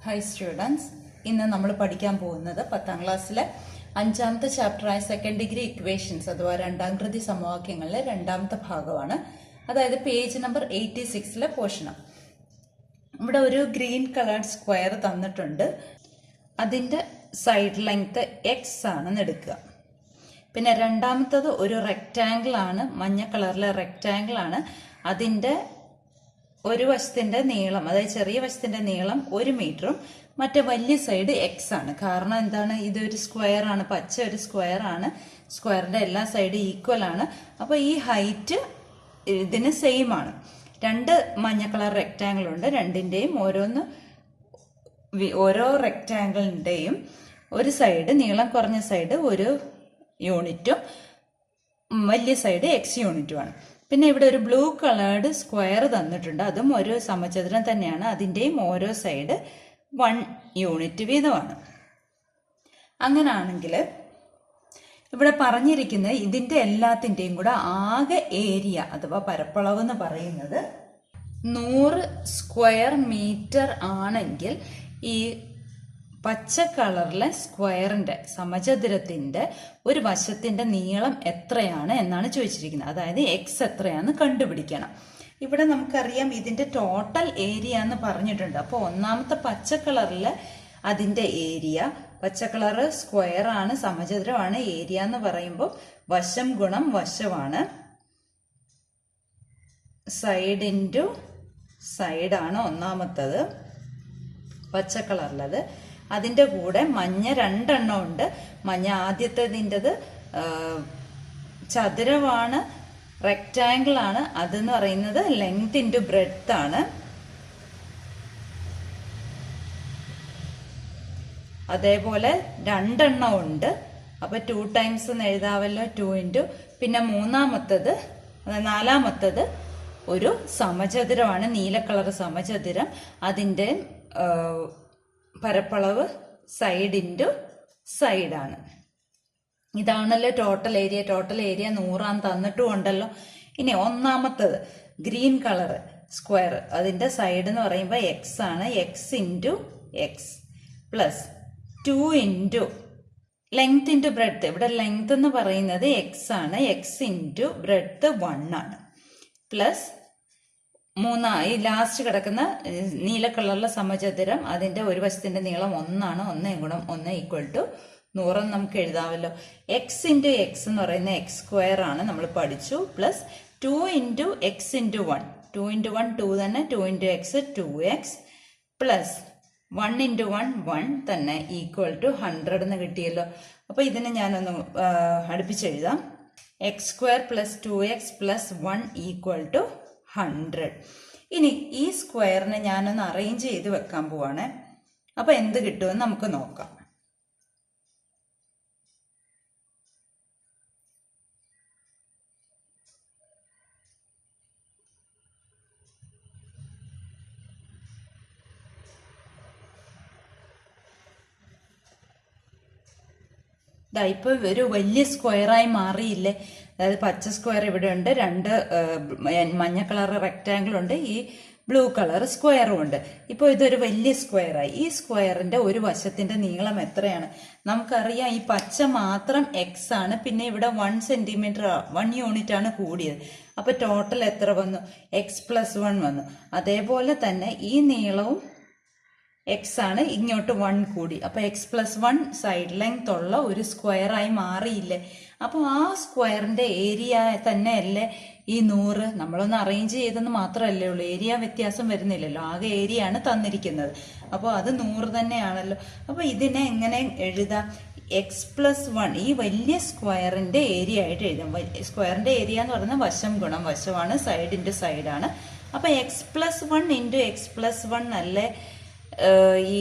Hi students, ഇന്ന് നമ്മൾ പഠിക്കാൻ പോകുന്നത് 10ാം ക്ലാസ്സിലെ 5ാമത്തെ ചാപ്റ്ററായ സെക്കൻഡ് ഡിഗ്രി ഇക്വേഷൻസ് അഥവാ രണ്ടാം കൃതി സമവാക്യങ്ങളിലെ രണ്ടാമത്തെ ഭാഗമാണ്. അതായത് പേജ് നമ്പർ 86ലെ പോർഷനാണ്. ഇവിടെ ഒരു ഗ്രീൻ കളർ സ്ക്വയർ തന്നിട്ടുണ്ട്. അതിൻ്റെ സൈഡ് ലെങ്ത് എക്സ് ആണെന്ന് എടുക്കുക. പിന്നെ രണ്ടാമത്തത് ഒരു റെക്റ്റാങ്കിൾ ആണ്, മഞ്ഞ കളറിലെ റെക്റ്റാങ്കിൾ ആണ്. അതിൻ്റെ ഒരു വശത്തിന്റെ നീളം, അതായത് ചെറിയ വശത്തിന്റെ നീളം 1 മീറ്ററും മറ്റേ വലിയ സൈഡ് എക്സ് ആണ്. കാരണം എന്താണ്, ഇതൊരു സ്ക്വയർ ആണ്, പച്ച ഒരു സ്ക്വയർ ആണ്. സ്ക്വയറിന്റെ എല്ലാ സൈഡും ഈക്വൽ ആണ്. അപ്പോൾ ഈ ഹൈറ്റ് ഇതിന് സെയിം ആണ്. രണ്ട് മഞ്ഞ കളർ റെക്റ്റാങ്കിൾ ഉണ്ട്. രണ്ടിന്റെയും ഓരോ റെക്റ്റാങ്കിളിന്റെയും ഒരു സൈഡ്, നീളം കുറഞ്ഞ സൈഡ് 1 യൂണിറ്റും വലിയ സൈഡ് എക്സ് യൂണിറ്റുമാണ്. പിന്നെ ഇവിടെ ഒരു ബ്ലൂ കളേർഡ് സ്ക്വയർ തന്നിട്ടുണ്ട്. അതും ഒരു സമചതുരം തന്നെയാണ്. അതിൻ്റെയും ഓരോ സൈഡ് 1 യൂണിറ്റ് വീതമാണ്. അങ്ങനാണെങ്കിൽ ഇവിടെ പറഞ്ഞിരിക്കുന്നത് ഇതിൻ്റെ എല്ലാത്തിൻ്റെയും കൂടെ ആകെ ഏരിയ അഥവാ പരപ്പളവ് എന്ന് പറയുന്നത് 100 സ്ക്വയർ മീറ്റർ ആണെങ്കിൽ ഈ പച്ച കളറിലെ സ്ക്വയറിന്റെ സമചതുരത്തിന്റെ ഒരു വശത്തിന്റെ നീളം എത്രയാണ് എന്നാണ് ചോദിച്ചിരിക്കുന്നത്. അതായത് എക്സ് എത്രയാണെന്ന് കണ്ടുപിടിക്കണം. ഇവിടെ നമുക്കറിയാം ഇതിന്റെ ടോട്ടൽ ഏരിയ എന്ന് പറഞ്ഞിട്ടുണ്ട്. അപ്പോൾ ഒന്നാമത്തെ പച്ച കളറിലെ അതിന്റെ ഏരിയ, പച്ച കളറ് സ്ക്വയർ ആണ്, സമചതുരമാണ്. ഏരിയ എന്ന് പറയുമ്പോൾ വശം ഗുണം വശമാണ്. സൈഡ് ഇൻറ്റു സൈഡാണ് ഒന്നാമത്തത് പച്ച കളറിലത്. അതിൻ്റെ കൂടെ മഞ്ഞ 2 എണ്ണം ഉണ്ട്. മഞ്ഞ ആദ്യത്തേതിൻ്റെത് ചതുരമാണ്, റെക്റ്റാങ്കിൾ ആണ്. അതെന്ന് പറയുന്നത് ലെങ്ത് ഇൻറ്റു ബ്രെഡ്ത്ത് ആണ്. അതേപോലെ 2 എണ്ണം ഉണ്ട്. അപ്പൊ 2 ടൈംസ് എന്ന് എഴുതാവല്ലോ, 2 ഇൻറ്റു. പിന്നെ നാലാമത്തത് ഒരു സമചതുരമാണ്, നീല കളർ സമചതുരം. അതിൻ്റെ പരപ്പളവ് സൈഡ് ഇൻറ്റു സൈഡാണ്. ഇതാണല്ലോ ടോട്ടൽ ഏരിയ. ടോട്ടൽ ഏരിയ 100 തന്നിട്ടും ഉണ്ടല്ലോ. ഇനി ഒന്നാമത്തത് ഗ്രീൻ കളർ സ്ക്വയർ, അതിന്റെ സൈഡ് എന്ന് പറയുമ്പോൾ എക്സ് ആണ്. X into X plus 2 into length into breadth. ഇവിടെ ലെങ്ത് എന്ന് പറയുന്നത് എക്സ് ആണ്. എക്സ് ഇൻറ്റു ബ്രെഡ്ത്ത് 1 ആണ്. പ്ലസ് ഈ ലാസ്റ്റ് കിടക്കുന്ന നീല കളറിലെ സമചതുരം, അതിന്റെ ഒരു വശത്തിന്റെ നീളം 1 ആണ്. 1 ഗുണം 1 ഈക്വൽ ടു 100 നമുക്ക് എഴുതാമല്ലോ. എക്സ് ഇൻറ്റു എക്സ് എന്ന് പറയുന്ന എക്സ് സ്ക്വയർ ആണ്, നമ്മൾ പഠിച്ചു. Plus 2 into X into 1. 2 into 1 2 തന്നെ. 2 into X 2x plus 1 into 1 1 തന്നെ ഈക്വൽ ടു 100 എന്ന് കിട്ടിയല്ലോ. അപ്പൊ ഇതിനെ ഞാനൊന്ന് അടുപ്പിച്ചെഴുതാം. X square plus 2x plus 1 equal to 100. ഇനി ഈ സ്ക്വയറിനെ ഞാനൊന്ന് അറേഞ്ച് ചെയ്ത് വെക്കാൻ പോവാണ്. അപ്പൊ എന്ത് കിട്ടുമെന്ന് നമുക്ക് നോക്കാം. ഇപ്പൊ ഒരു വലിയ സ്ക്വയറായി മാറിയില്ലേ. അതായത് പച്ച സ്ക്വയർ ഇവിടെ ഉണ്ട്, 2 മഞ്ഞ കളർ റെക്റ്റാങ്കിൾ ഉണ്ട്, ഈ ബ്ലൂ കളർ സ്ക്വയറും ഉണ്ട്. ഇപ്പോൾ ഇതൊരു വലിയ സ്ക്വയറായി. ഈ സ്ക്വയറിന്റെ ഒരു വശത്തിന്റെ നീളം എത്രയാണ് നമുക്കറിയാം. ഈ പച്ച മാത്രം എക്സ് ആണ്. പിന്നെ ഇവിടെ 1 സെന്റിമീറ്റർ 1 യൂണിറ്റ് ആണ് കൂടിയത്. അപ്പൊ ടോട്ടൽ എത്ര വന്നു? എക്സ് പ്ലസ് 1 വന്നു. അതേപോലെ തന്നെ ഈ നീളവും എക്സ് ആണ്, ഇങ്ങോട്ട് 1 കൂടി. അപ്പൊ എക്സ് പ്ലസ് 1 സൈഡ് ലെങ്ത് ഉള്ള ഒരു സ്ക്വയറായി മാറിയില്ലേ. അപ്പൊ ആ സ്ക്വയറിന്റെ ഏരിയ തന്നെയല്ലേ ഈ 100. നമ്മളൊന്ന് അറേഞ്ച് ചെയ്തെന്ന് മാത്രമല്ലേ ഉള്ളൂ, ഏരിയ വ്യത്യാസം വരുന്നില്ലല്ലോ. ആകെ ഏരിയ ആണ് തന്നിരിക്കുന്നത്. അപ്പോൾ അത് 100 തന്നെയാണല്ലോ. അപ്പൊ ഇതിനെ എങ്ങനെ എഴുതാം? എക്സ് പ്ലസ് 1 ഈ വലിയ സ്ക്വയറിന്റെ ഏരിയ ആയിട്ട് എഴുതാം. സ്ക്വയറിന്റെ ഏരിയ എന്ന് പറയുന്നത് വശം ഗുണം വശമാണ്, സൈഡ് ഇൻറ്റു സൈഡാണ്. അപ്പൊ X plus 1 into X plus 1 അല്ലേ ഈ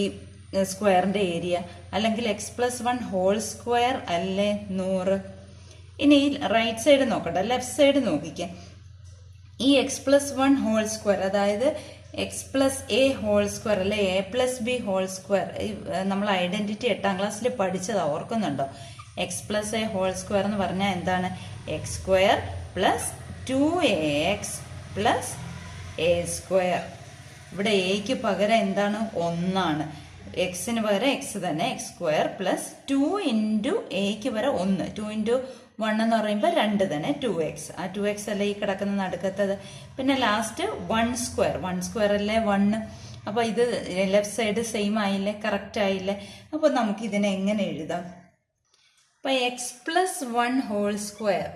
സ്ക്വയറിന്റെ ഏരിയ, അല്ലെങ്കിൽ എക്സ് പ്ലസ് 1 ഹോൾ സ്ക്വയർ അല്ലേ 100. ഇനി ഈ റൈറ്റ് സൈഡ് നോക്കട്ടെ, ലെഫ്റ്റ് സൈഡ് നോക്കിക്കാം. ഈ എക്സ് പ്ലസ് 1 ഹോൾ സ്ക്വയർ, അതായത് x plus a whole square അല്ലെ a plus b whole square, നമ്മൾ ഐഡന്റിറ്റി 8ാം ക്ലാസ്സിൽ പഠിച്ചത് ഓർക്കുന്നുണ്ടോ? X plus a whole square എന്ന് പറഞ്ഞാൽ എന്താണ്? X square plus 2ax plus a square. ഇവിടെ എക്ക് പകരം എന്താണ്? 1 ആണ്. എക്സിന് പകരം എക്സ് തന്നെ, എക്സ് സ്ക്വയർ പ്ലസ് 2 ഇൻറ്റു എക്ക് പകരം 1, 2 ഇൻറ്റു 1 എന്ന് പറയുമ്പോൾ 2 തന്നെ, 2x. ആ 2x അല്ലേ ഈ കിടക്കുന്ന നടുക്കത്തത്. പിന്നെ ലാസ്റ്റ് 1 സ്ക്വയർ, 1 സ്ക്വയർ അല്ലേ 1. അപ്പോൾ ഇത് ലെഫ്റ്റ് സൈഡ് സെയിം ആയില്ലേ, കറക്റ്റ് ആയില്ലേ. അപ്പോൾ നമുക്ക് ഇതിനെ എങ്ങനെ എഴുതാം? അപ്പോൾ X plus 1 whole square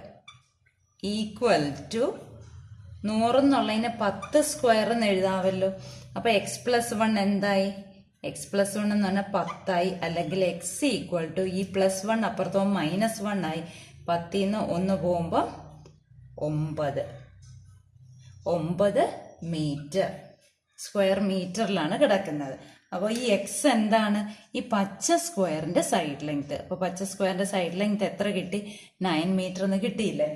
equal to 100 എന്നുള്ളതിന് 10 സ്ക്വയർ എന്ന് എഴുതാമല്ലോ. അപ്പോൾ എക്സ് പ്ലസ് 1 എന്തായി? എക്സ് പ്ലസ് 1 എന്ന് പറഞ്ഞാൽ 10 ആയി. അല്ലെങ്കിൽ എക്സ് ഈക്വൽ ടു ഈ പ്ലസ് 1 അപ്പുറത്തോ -1 ആയി. 10 നിന്ന് 1 പോകുമ്പോൾ 9 മീറ്റർ, സ്ക്വയർ മീറ്ററിലാണ് കിടക്കുന്നത്. അപ്പോൾ ഈ എക്സ് എന്താണ്? ഈ പച്ച സ്ക്വയറിന്റെ സൈഡ് ലെങ്ത്. അപ്പോൾ പച്ച സ്ക്വയറിന്റെ സൈഡ് ലെങ്ത് എത്ര കിട്ടി? 9 മീറ്റർ എന്ന് കിട്ടിയില്ലേ.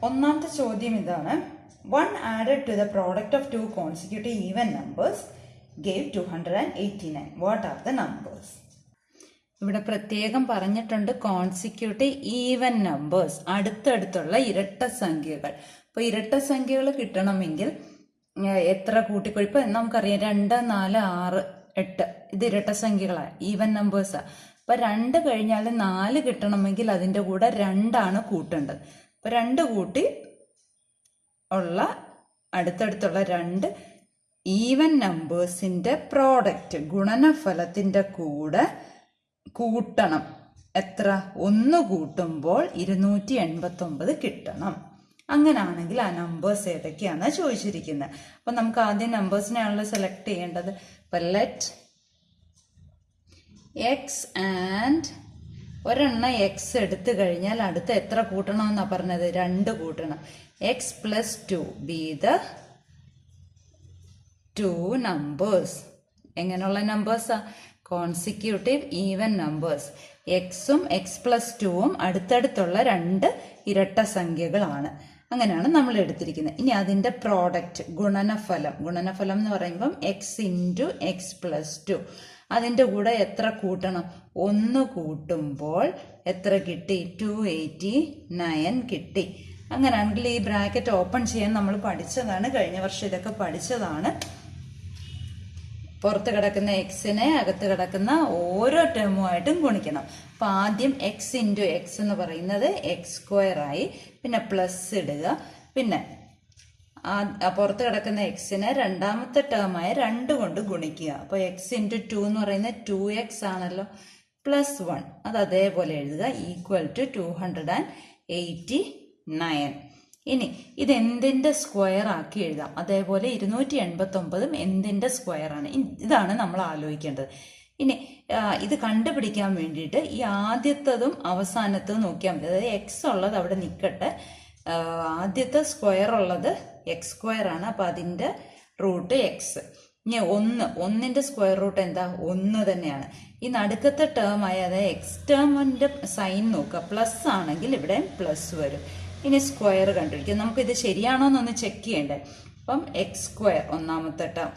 ഒന്നാമത്തെ ചോദ്യം ഇതാണ്. 1 added to the product of 2 consecutive even numbers gave 289. What are the numbers? ഇവിടെ പ്രത്യേകം പറഞ്ഞിട്ടുണ്ട് കോൺസിക്യൂട്ടീവ് ഈവൻ നമ്പേഴ്സ്, അടുത്തടുത്തുള്ള ഇരട്ട സംഖ്യകൾ. അപ്പോൾ ഇരട്ട സംഖ്യകൾ കിട്ടണമെങ്കിൽ എത്ര കൂട്ടിക്കൊഴിപ്പ് നമുക്കറിയാം. 2, 4, 6, 8 ഇത് ഇരട്ട സംഖ്യകളാണ്, ഈവൻ നമ്പേഴ്സാണ്. അപ്പോൾ 2 കഴിഞ്ഞാൽ 4 കിട്ടണമെങ്കിൽ അതിൻ്റെ കൂടെ 2 ആണ് കൂട്ടേണ്ടത്. അപ്പോൾ 2 കൂട്ടി ഉള്ള അടുത്തടുത്തുള്ള 2 ഈവൻ നമ്പേഴ്സിന്റെ പ്രോഡക്റ്റ് ഗുണനഫലത്തിന്റെ കൂടെ കൂട്ടണം. എത്ര? 1 കൂട്ടുമ്പോൾ 289 കിട്ടണം. അങ്ങനാണെങ്കിൽ ആ നമ്പേഴ്സ് ഏതൊക്കെയാണ് ചോദിച്ചിരിക്കുന്നത്. അപ്പൊ നമുക്ക് ആദ്യം നമ്പേഴ്സിനെയാണല്ലോ സെലക്ട് ചെയ്യേണ്ടത്. അപ്പൊ ലെറ്റ് എക്സ് ആൻഡ് ഒരെണ്ണം എക്സ് എടുത്തു കഴിഞ്ഞാൽ അടുത്ത് എത്ര കൂട്ടണമെന്നാ പറഞ്ഞത്? 2 കൂട്ടണം. X plus 2 b the 2 numbers. എങ്ങനെയുള്ള നമ്പേഴ്സാ? Consecutive even numbers. എക്സും എക്സ് പ്ലസ് 2ഉം അടുത്തടുത്തുള്ള 2 ഇരട്ട സംഖ്യകളാണ്. അങ്ങനെയാണ് നമ്മൾ എടുത്തിരിക്കുന്നത്. ഇനി അതിന്റെ പ്രോഡക്റ്റ് ഗുണനഫലം. ഗുണനഫലം എന്ന് പറയുമ്പം എക്സ് ഇൻറ്റു എക്സ് പ്ലസ് 2. അതിന്റെ കൂടെ എത്ര കൂട്ടണം? 1 കൂട്ടുമ്പോൾ എത്ര കിട്ടി? 289 കിട്ടി. അങ്ങനെയാണെങ്കിൽ ഈ ബ്രാക്കറ്റ് ഓപ്പൺ ചെയ്യാൻ നമ്മൾ പഠിച്ചതാണ്, കഴിഞ്ഞ വർഷം ഇതൊക്കെ പഠിച്ചതാണ്. പുറത്ത് കിടക്കുന്ന എക്സിനെ അകത്ത് കിടക്കുന്ന ഓരോ ടേമുമായിട്ടും ഗുണിക്കണം. അപ്പൊ ആദ്യം എക്സ് ഇൻറ്റു എക്സ് എന്ന് പറയുന്നത് എക്സ് സ്ക്വയർ ആയി. പിന്നെ പ്ലസ് ഇടുക. പിന്നെ പുറത്ത് കിടക്കുന്ന എക്സിനെ രണ്ടാമത്തെ ടേമായ 2 കൊണ്ട് ഗുണിക്കുക. അപ്പൊ എക്സ് ഇൻറ്റു 2 എന്ന് പറയുന്നത് 2x ആണല്ലോ. പ്ലസ് 1 അത് അതേപോലെ എഴുതുക. Equal to 289. ഇനി ഇത് എന്തിന്റെ സ്ക്വയർ ആക്കി എഴുതാം. അതേപോലെ 289ഉം എന്തിന്റെ സ്ക്വയർ ആണ്? ഇതാണ് നമ്മൾ ആലോചിക്കേണ്ടത്. ഇനി ഇത് കണ്ടുപിടിക്കാൻ വേണ്ടിയിട്ട് ഈ ആദ്യത്തതും അവസാനത്തതും നോക്കിയാൽ മതി. അതായത് എക്സ് ഉള്ളത് അവിടെ നിൽക്കട്ടെ. ആദ്യത്തെ സ്ക്വയർ ഉള്ളത് എക്സ് സ്ക്വയർ ആണ്. അപ്പൊ അതിന്റെ റൂട്ട് എക്സ്. ഇനി 1ന്റെ സ്ക്വയർ റൂട്ട് എന്താ? 1 തന്നെയാണ്. ഈ നടുക്കത്തെ ടേം ആയ അതായത് എക്സ് ടേമിന്റെ സൈൻ നോക്കുക. പ്ലസ് ആണെങ്കിൽ ഇവിടെ പ്ലസ് വരും. ഇനി സ്ക്വയർ കണ്ടുപിടിക്കുക. നമുക്കിത് ശരിയാണോ എന്നൊന്ന് ചെക്ക് ചെയ്യണ്ടേ. അപ്പം എക്സ് സ്ക്വയർ ഒന്നാമത്തെ ടേം.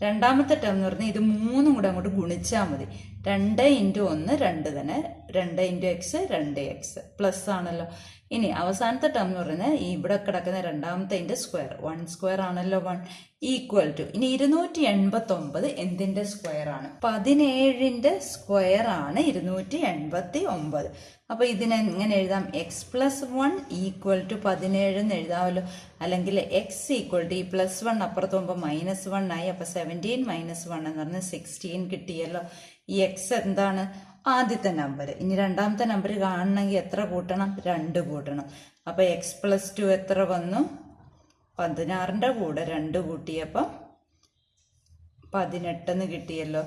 രണ്ടാമത്തെ ടേം എന്ന് പറഞ്ഞാൽ ഇത് 3 കൂടെ അങ്ങോട്ട് ഗുണിച്ചാൽ മതി. 2 ഇൻറ്റു 1 2 തന്നെ. 2 ഇൻറ്റു എക്സ് 2x പ്ലസ് ആണല്ലോ. ഇനി അവസാനത്തെ ടേം എന്ന് പറയുന്നത് ഇവിടെ കിടക്കുന്ന രണ്ടാമത്തെ സ്ക്വയർ 1 സ്ക്വയർ ആണല്ലോ 1 ഈക്വൽ ടു. ഇനി 289 എന്തിന്റെ സ്ക്വയർ ആണ്? 17ന്റെ സ്ക്വയർ ആണ് 289. അപ്പൊ ഇതിനെ എങ്ങനെ എഴുതാം? എക്സ് പ്ലസ് 1 ഈക്വൽ ടു 17 എന്ന് എഴുതാമല്ലോ. അല്ലെങ്കിൽ എക്സ് ഈക്വൽ ടു ഈ പ്ലസ് 1 അപ്പുറത്ത് പോകുമ്പോൾ -1 ആയി. അപ്പൊ 17 - 1 എന്ന് പറഞ്ഞാൽ 16 കിട്ടിയല്ലോ. ഈ എക്സ് എന്താണ്? ആദ്യത്തെ നമ്പർ. ഇനി രണ്ടാമത്തെ നമ്പർ കാണണമെങ്കിൽ എത്ര കൂട്ടണം? 2 കൂട്ടണം. അപ്പൊ എക്സ് പ്ലസ് 2 എത്ര വന്നു? 16ന്റെ കൂടെ 2 കൂട്ടിയപ്പം 18 എന്ന് കിട്ടിയല്ലോ.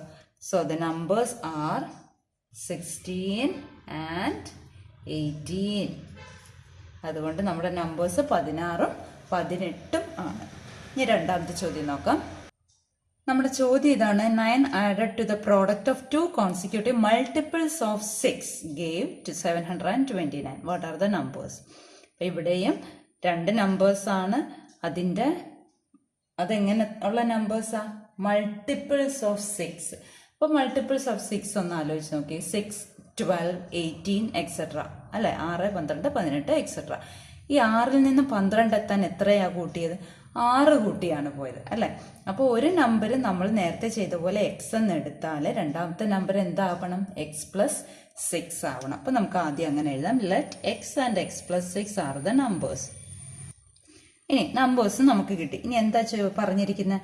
So the numbers are 16 and 18. അതുകൊണ്ട് നമ്മുടെ നമ്പേഴ്സ് 16ഉം 18ഉം ആണ്. ഇനി രണ്ടാമത്തെ ചോദ്യം നോക്കാം. നമ്മുടെ ചോദ്യം ഇതാണ്. 9 added to the product of 2 consecutive multiples of 6 gave to 729. What are the numbers? അപ്പൊ ഇവിടെയും 2 നമ്പേഴ്സ് ആണ്. അതെങ്ങനെ ഉള്ള നമ്പേഴ്സാ? Multiples of 6. അപ്പൊ മൾട്ടിപ്പിൾസ് ഓഫ് 6 ഒന്ന് ആലോചിച്ച് നോക്കി. 6, 12, 18 എക്സെട്ര അല്ലെ. 6, 12, 18 എക്സെട്ര. ഈ 6ൽ നിന്ന് 12 എത്താൻ എത്രയാ കൂട്ടിയത്? 6 കൂട്ടിയാണ് പോയത് അല്ലെ. അപ്പോൾ ഒരു നമ്പർ നമ്മൾ നേരത്തെ ചെയ്ത പോലെ എക്സ് എന്ന് എടുത്താൽ രണ്ടാമത്തെ നമ്പർ എന്താവണം? എക്സ് പ്ലസ് 6 ആവണം. അപ്പൊ നമുക്ക് ആദ്യം അങ്ങനെ എഴുതാം. Let X and X plus 6 are the numbers. ഇനി നമ്പേഴ്സ് നമുക്ക് കിട്ടി. ഇനി എന്താ പറഞ്ഞിരിക്കുന്നത്?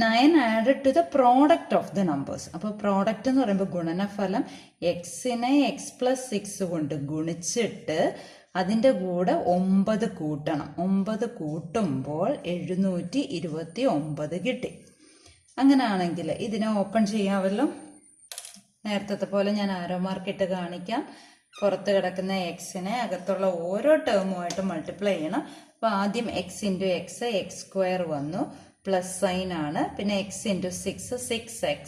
9 added to the product of the numbers. അപ്പോൾ പ്രോഡക്റ്റ് എന്ന് പറയുമ്പോൾ ഗുണനഫലം എക്സിനെ എക്സ് പ്ലസ് 6 കൊണ്ട് ഗുണിച്ചിട്ട് അതിൻ്റെ കൂടെ 9 കൂട്ടണം. 9 കൂട്ടുമ്പോൾ 729 കിട്ടി. അങ്ങനെയാണെങ്കിൽ ഇതിനെ ഓപ്പൺ ചെയ്യാമല്ലോ. നേരത്തെ പോലെ ഞാൻ ആരോ മാർക്കിട്ട് കാണിക്കാം. പുറത്ത് കിടക്കുന്ന എക്സിനെ അകത്തുള്ള ഓരോ ടേമുമായിട്ട് മൾട്ടിപ്ലൈ ചെയ്യണം. അപ്പോൾ ആദ്യം X into X, X square വന്നു, പ്ലസ് സൈൻ ആണ്. പിന്നെ X into 6, 6x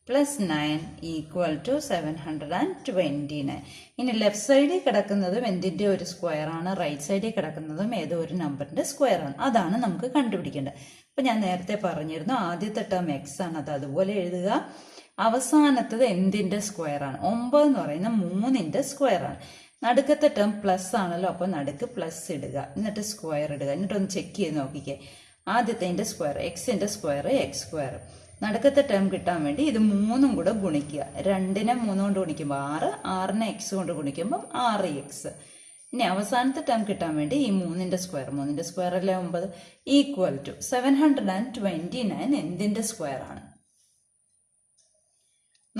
plus 9 equal to 729. ഇനി ലെഫ്റ്റ് സൈഡിൽ കിടക്കുന്നതും എന്തിൻ്റെ ഒരു സ്ക്വയർ ആണ്, റൈറ്റ് സൈഡിൽ കിടക്കുന്നതും ഏതോ ഒരു നമ്പറിൻ്റെ സ്ക്വയർ ആണ്. അതാണ് നമുക്ക് കണ്ടുപിടിക്കേണ്ടത്. അപ്പം ഞാൻ നേരത്തെ പറഞ്ഞിരുന്നു ആദ്യത്തെ ടേം എക്സ് ആണ്, അത് അതുപോലെ എഴുതുക. അവസാനത്തത് എന്തിൻ്റെ സ്ക്വയർ ആണ്? 9 എന്ന് പറയുന്ന 3ന്റെ സ്ക്വയർ ആണ്. നടുക്കത്തെ ടേം പ്ലസ് ആണല്ലോ, അപ്പോൾ നടുക്ക് പ്ലസ് ഇടുക, എന്നിട്ട് സ്ക്വയർ ഇടുക. എന്നിട്ടൊന്ന് ചെക്ക് ചെയ്ത് നോക്കിക്കേ. ആദ്യത്തെ സ്ക്വയർ എക്സിന്റെ സ്ക്വയർ എക്സ് സ്ക്വയർ. നടുക്കത്തെ ടേം കിട്ടാൻ വേണ്ടി ഇത് 3ഉം കൂടെ ഗുണിക്കുക. 2നെ 3 കൊണ്ട് ഗുണിക്കുമ്പോൾ 6, 6നെ എക്സ് കൊണ്ട് ഗുണിക്കുമ്പോൾ 6x. ഇനി അവസാനത്തെ ടേം കിട്ടാൻ വേണ്ടി ഈ 3ന്റെ സ്ക്വയർ അല്ലേ 9, ഈക്വൽ ടു 729 എന്തിന്റെ സ്ക്വയർ ആണ്?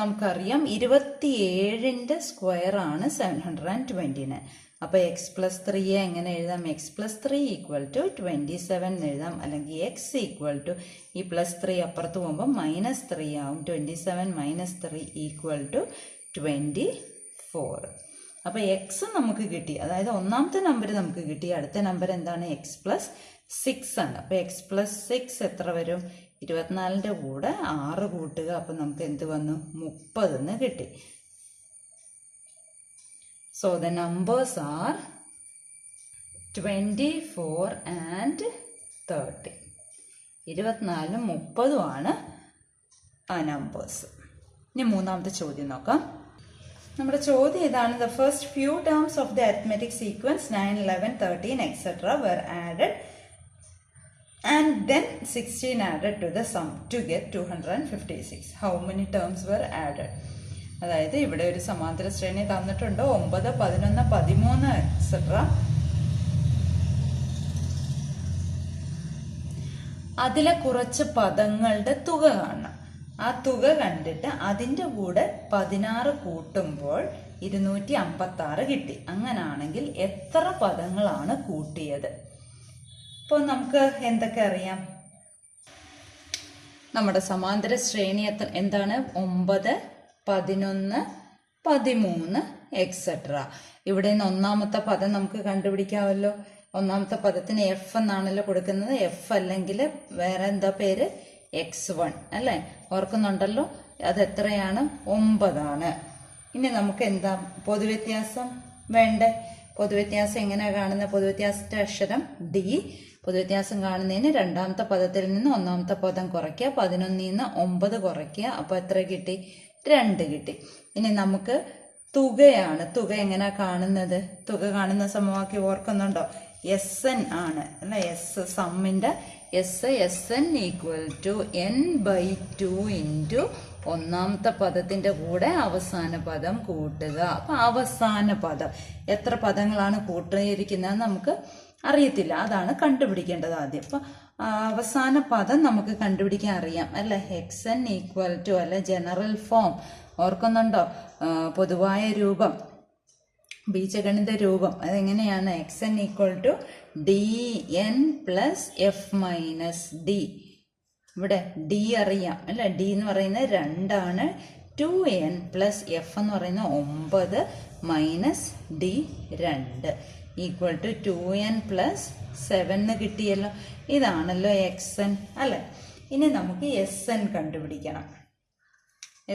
നമുക്കറിയാം 27ന്റെ സ്ക്വയർ ആണ് 729. അപ്പോൾ എക്സ് പ്ലസ് 3 എങ്ങനെ എഴുതാം? എക്സ് പ്ലസ് 3 ഈക്വൽ ടു 27 എന്ന് എഴുതാം. അല്ലെങ്കിൽ എക്സ് ഈക്വൽ ടു ഈ പ്ലസ് 3 അപ്പുറത്ത് പോകുമ്പോൾ -3 ആവും. 27 - 3 ഈക്വൽ ടു 24. അപ്പോൾ എക്സ് നമുക്ക് കിട്ടി, അതായത് ഒന്നാമത്തെ നമ്പർ നമുക്ക് കിട്ടി. അടുത്ത നമ്പർ എന്താണ്? എക്സ് പ്ലസ് 6 ആണ്. അപ്പോൾ എക്സ് പ്ലസ് 6 എത്ര വരും? 24ന്റെ കൂടെ 6 കൂട്ടുക. അപ്പം നമുക്ക് എന്ത് വന്നു? 30 എന്ന് കിട്ടി. So the numbers are 24 and 30. 24ഉം 30ഉം ആണ് ആ നമ്പേഴ്സ്. ഇനി മൂന്നാമത്തെ ചോദ്യം നോക്കാം. നമ്മുടെ ചോദ്യം ഇതാണ്. The first few terms of the arithmetic sequence 9, 11, 13 etc. were added and then 16 added to the sum to get 256. How many terms were added? അതായത് ഇവിടെ ഒരു സമാന്തര ശ്രേണി തന്നിട്ടുണ്ട്. 9, 11, 13 എക്സെട്ര. അതിലെ കുറച്ച് പദങ്ങളുടെ തുക കാണണം. ആ തുക കണ്ടിട്ട് അതിൻ്റെ കൂടെ 16 കൂട്ടുമ്പോൾ 256 കിട്ടി. അങ്ങനാണെങ്കിൽ എത്ര പദങ്ങളാണ് കൂട്ടിയത്? ഇപ്പോൾ നമുക്ക് എന്തൊക്കെ അറിയാം? നമ്മുടെ സമാന്തര ശ്രേണി എന്താണ്? 9, 11, 13 എക്സെട്ര. ഇവിടെ നിന്ന് ഒന്നാമത്തെ പദം നമുക്ക് കണ്ടുപിടിക്കാമല്ലോ. ഒന്നാമത്തെ പദത്തിന് എഫ് എന്നാണല്ലോ കൊടുക്കുന്നത്. എഫ് അല്ലെങ്കിൽ വേറെ എന്താ പേര്? x1 അല്ലേ? ഓർക്കുന്നുണ്ടല്ലോ. അത് എത്രയാണ്? 9 ആണ്. ഇനി നമുക്ക് എന്താ പൊതുവ്യത്യാസം വേണ്ടേ? പൊതുവ്യത്യാസം എങ്ങനെയാണ് കാണുന്നത്? പൊതുവ്യത്യാസത്തെ അക്ഷരം ഡി. പൊതുവ്യത്യാസം കാണുന്നതിന് രണ്ടാമത്തെ പദത്തിൽ നിന്ന് ഒന്നാമത്തെ പദം കുറയ്ക്കുക, 11ൽ നിന്ന് 9 കുറയ്ക്കുക. അപ്പോൾ എത്ര കിട്ടി? 2 കിട്ടി. ഇനി നമുക്ക് തുകയാണ്. തുക എങ്ങനെ കാണുന്നത്? തുക കാണുന്ന സമവാക്യം ഓർക്കുന്നുണ്ടോ? SN ആണ് അല്ലെ? എസ് സമ്മിന്റെ SN equal to n/2 into ഒന്നാമത്തെ പദത്തിന്റെ കൂടെ അവസാന പദം കൂട്ടുക. അപ്പൊ അവസാന പദം എത്ര പദങ്ങളാണ് കൂട്ടിയിരിക്കുന്നത് നമുക്ക് അറിയത്തില്ല. അതാണ് കണ്ടുപിടിക്കേണ്ടത് ആദ്യം. അപ്പൊ അവസാന പദം നമുക്ക് കണ്ടുപിടിക്കാൻ അറിയാം അല്ലെ? XN ഈക്വൽ ടു അല്ലെ ജനറൽ ഫോം ഓർക്കുന്നുണ്ടോ? പൊതുവായ രൂപം, ബീജഗണിത രൂപം അതെങ്ങനെയാണ്? XN equal to DN plus F minus D. ഇവിടെ D അറിയാം അല്ലെ? D എന്ന് പറയുന്നത് 2 ആണ്. 2n പ്ലസ് F എന്ന് പറയുന്നത് 9 minus D 2 equal to 2n plus 7 കിട്ടിയല്ലോ. ഇതാണല്ലോ XN അല്ലെ? ഇനി നമുക്ക് SN കണ്ടുപിടിക്കണം.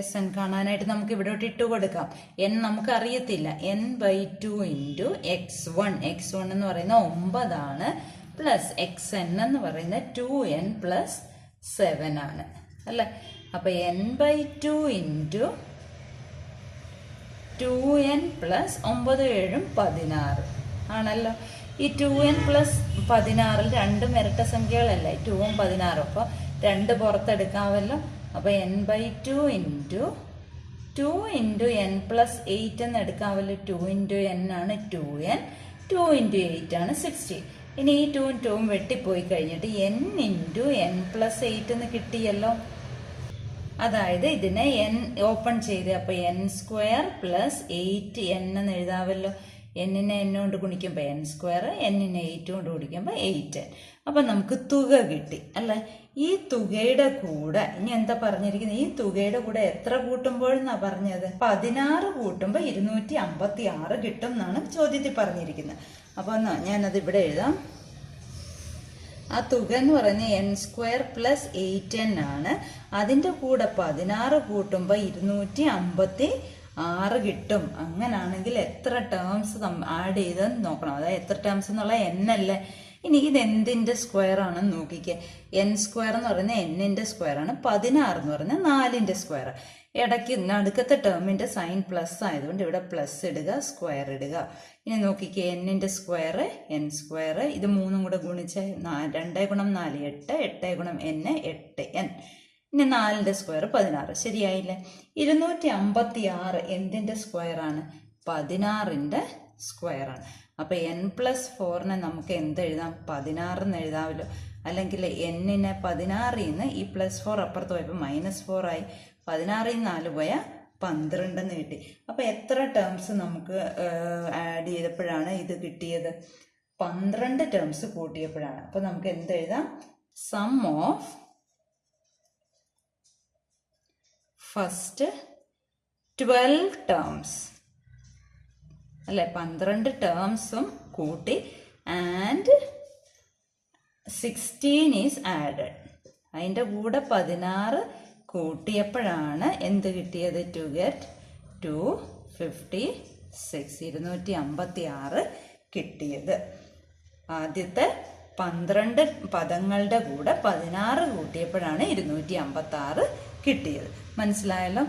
SN കാണാനായിട്ട് നമുക്ക് ഇവിടോട്ട് ഇട്ട് കൊടുക്കാം. n നമുക്ക് അറിയത്തില്ല. n/2 into x1. x1 എന്ന് പറയുന്നത് 9 ആണ്. പ്ലസ് xn എന്ന് പറയുന്നത് 2n പ്ലസ് 7 ആണ് അല്ലെ? അപ്പൊ n/2 ഇൻറ്റു 2n പ്ലസ് 9, 7, 16 ആണല്ലോ. ഈ 2n പ്ലസ് 16 രണ്ടും ഇരട്ട സംഖ്യകളല്ലേ, 2ഉം 16. അപ്പോൾ 2 പുറത്തെടുക്കാമല്ലോ. അപ്പോൾ n/2 into 2 into n plus 8 എന്ന് എടുക്കാമല്ലോ. 2 ഇൻറ്റു n ആണ് 2n, 2 ഇൻറ്റു 8 ആണ് 60. ഇനി ഈ 2ഉം 2ഉം വെട്ടിപ്പോയി കഴിഞ്ഞിട്ട് n ഇൻറ്റു n പ്ലസ് 8 എന്ന് കിട്ടിയല്ലോ. അതായത് ഇതിനെ n ഓപ്പൺ ചെയ്ത് അപ്പോൾ n² പ്ലസ് 8n എന്ന് എഴുതാമല്ലോ. എന്നിനെ n കൊണ്ട് ഗുണിക്കുമ്പോൾ n², എന്നിനെ 8 കൊണ്ട് ഗുണിക്കുമ്പോൾ 8n. അപ്പം നമുക്ക് തുക കിട്ടി അല്ലേ. ഈ തുകയുടെ കൂടെ ഇനി എന്താ പറഞ്ഞിരിക്കുന്നത്, ഈ തുകയുടെ കൂടെ എത്ര കൂട്ടുമ്പോഴെന്നാണ് പറഞ്ഞത്? 16 കൂട്ടുമ്പോൾ 256 കിട്ടും എന്നാണ് ചോദ്യത്തിൽ പറഞ്ഞിരിക്കുന്നത്. അപ്പോൾ ഞാനത് ഇവിടെ എഴുതാം. ആ തുക എന്ന് പറയുന്നത് n² പ്ലസ് 8n ആണ്. അതിൻ്റെ കൂടെ 16 കൂട്ടുമ്പോൾ 256 കിട്ടും. അങ്ങനാണെങ്കിൽ എത്ര ടേംസ് ആഡ് ചെയ്തെന്ന് നോക്കണം. അതായത് എത്ര ടേംസ് എന്നുള്ള n അല്ലേ. ഇനി ഇത് എന്തിൻ്റെ സ്ക്വയർ ആണെന്ന് നോക്കിക്കേ. n² എന്ന് പറയുന്നത് n-ന്റെ സ്ക്വയർ ആണ്, 16 എന്ന് പറയുന്നത് 4-ന്റെ സ്ക്വയർ. ഇടയ്ക്ക് നടുക്കത്തെ ടേമിന്റെ സൈൻ പ്ലസ് ആയതുകൊണ്ട് ഇവിടെ പ്ലസ് ഇടുക, സ്ക്വയർ ഇടുക. ഇനി നോക്കിക്കേ, n-ന്റെ സ്ക്വയർ n², ഇത് 3ഉം കൂടെ ഗുണിച്ച് 2 ഗുണം 4 8, 8 ഗുണം n 8n. ഇനി 4-ന്റെ സ്ക്വയർ 16. ശരിയായില്ലേ. 256 എന്തിൻ്റെ സ്ക്വയർ ആണ്? 16-ന്റെ സ്ക്വയർ ആണ്. അപ്പോൾ n+4നെ നമുക്ക് എന്തെഴുതാം? 16 എന്ന് എഴുതാമല്ലോ. അല്ലെങ്കിൽ n-നെ 16 നിന്ന് ഈ +4 അപ്പുറത്ത് പോയപ്പോൾ -4 ആയി. 16 4 പോയാൽ 12 എന്ന് കിട്ടി. അപ്പോൾ എത്ര ടേംസ് നമുക്ക് ആഡ് ചെയ്തപ്പോഴാണ് ഇത് കിട്ടിയത്? 12 ടേംസ് കൂട്ടിയപ്പോഴാണ്. അപ്പോൾ നമുക്ക് എന്തെഴുതാം? സം ഓഫ് ഫസ്റ്റ് 12 ടേംസ് അല്ലെ. 12 ടേംസും കൂട്ടി ആൻഡ് 16 ഈസ് ആഡഡ്. അതിൻ്റെ കൂടെ 16 കൂട്ടിയപ്പോഴാണ് എന്ത് കിട്ടിയത്? ടു ഗെറ്റ് 256, 256 കിട്ടിയത്. ആദ്യത്തെ 12 പദങ്ങളുടെ കൂടെ 16 കൂട്ടിയപ്പോഴാണ് 256 കിട്ടിയത്. മനസ്സിലായല്ലോ.